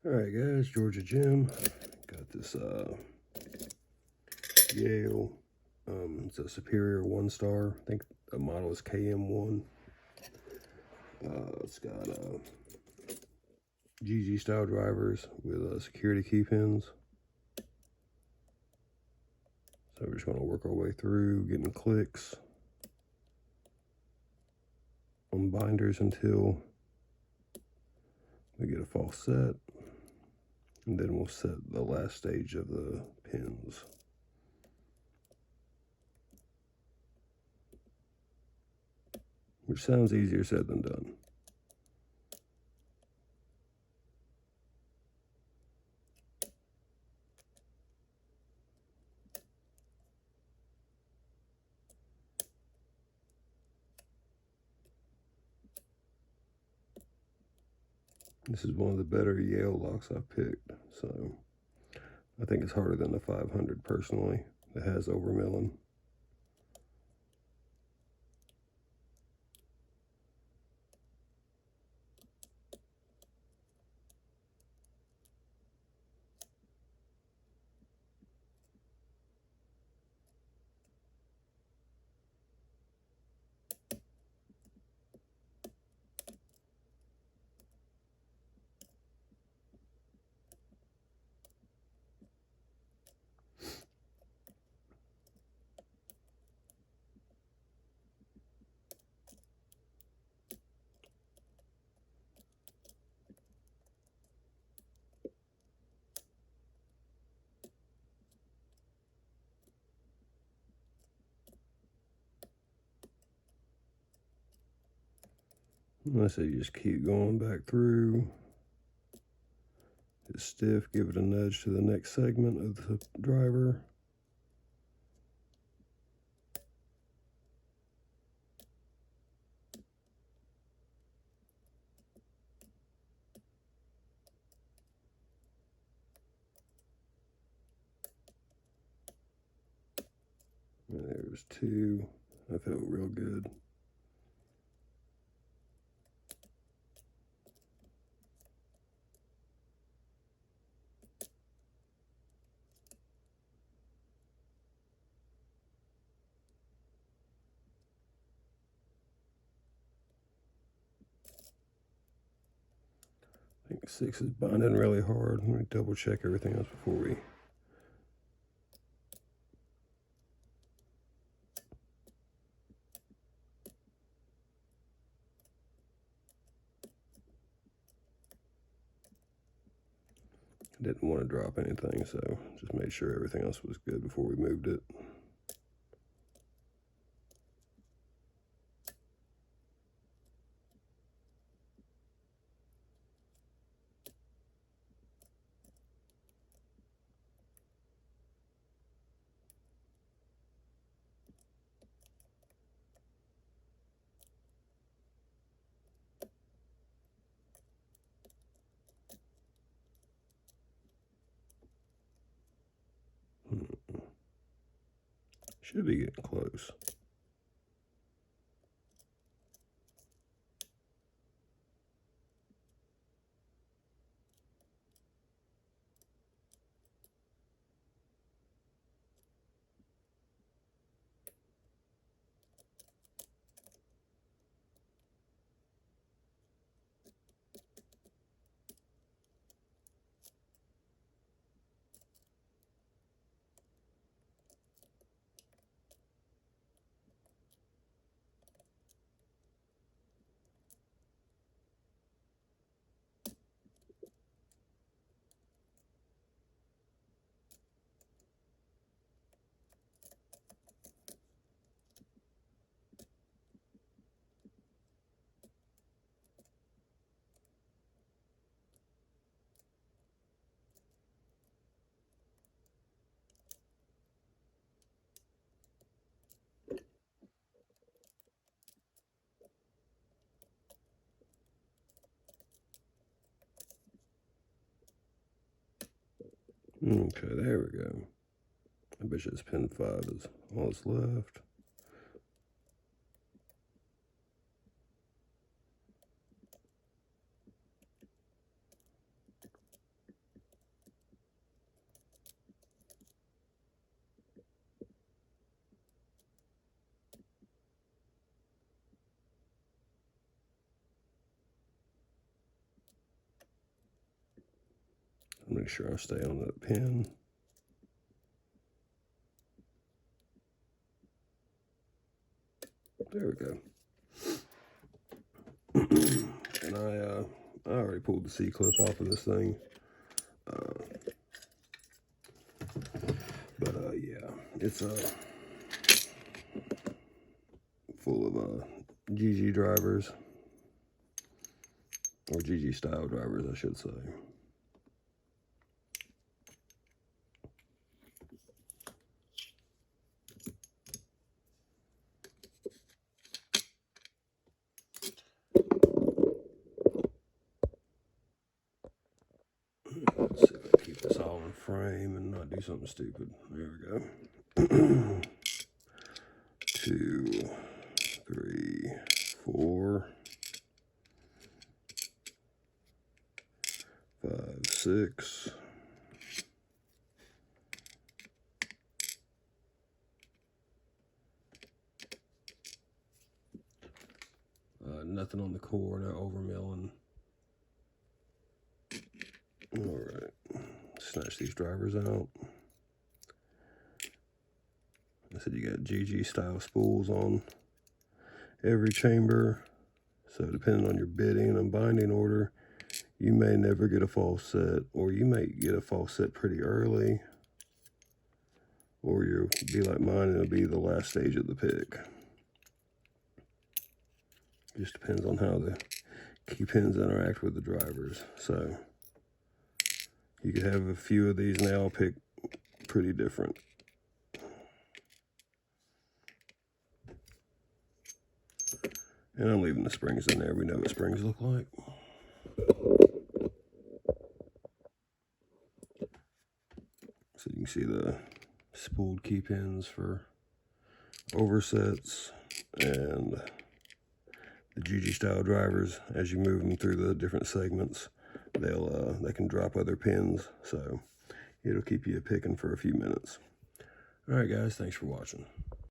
Alright guys, Georgia Jim. Got this Yale. It's a Superior 1-star. I think the model is KM1. It's got GG style drivers with security key pins. So we're just going to work our way through getting clicks on binders until we get a false set. And then we'll set the last stage of the pins. Which sounds easier said than done. This is one of the better Yale locks I've picked, so I think it's harder than the 500 personally. It has overmilling. I say you just keep going back through. It's stiff, give it a nudge to the next segment of the driver. And there's two. That felt real good. I think 6 is binding really hard. Let me double check everything else before we. Didn't want to drop anything, so just made sure everything else was good before we moved it. Should be getting close. Okay, there we go. I bet you it's pin 5 is all that's left. Make sure I stay on that pin. There we go. And I already pulled the C-clip off of this thing. Yeah, it's full of GG drivers, or GG style drivers, I should say. Let's see if I can keep this all in frame and not do something stupid. There we go. 2, 3, 4, 5, 6. Nothing on the core, no overmilling. All right, snatch these drivers out. I said you got GG style spools on every chamber. So depending on your bidding and binding order, you may never get a false set, or you may get a false set pretty early, or you'll be like mine and it'll be the last stage of the pick. Just depends on how the key pins interact with the drivers. So you could have a few of these and they all pick pretty different. And I'm leaving the springs in there. We know what springs look like. So you can see the spooled key pins for oversets and the GG style drivers. As you move them through the different segments, they can drop other pins, so it'll keep you picking for a few minutes. All right, guys, thanks for watching.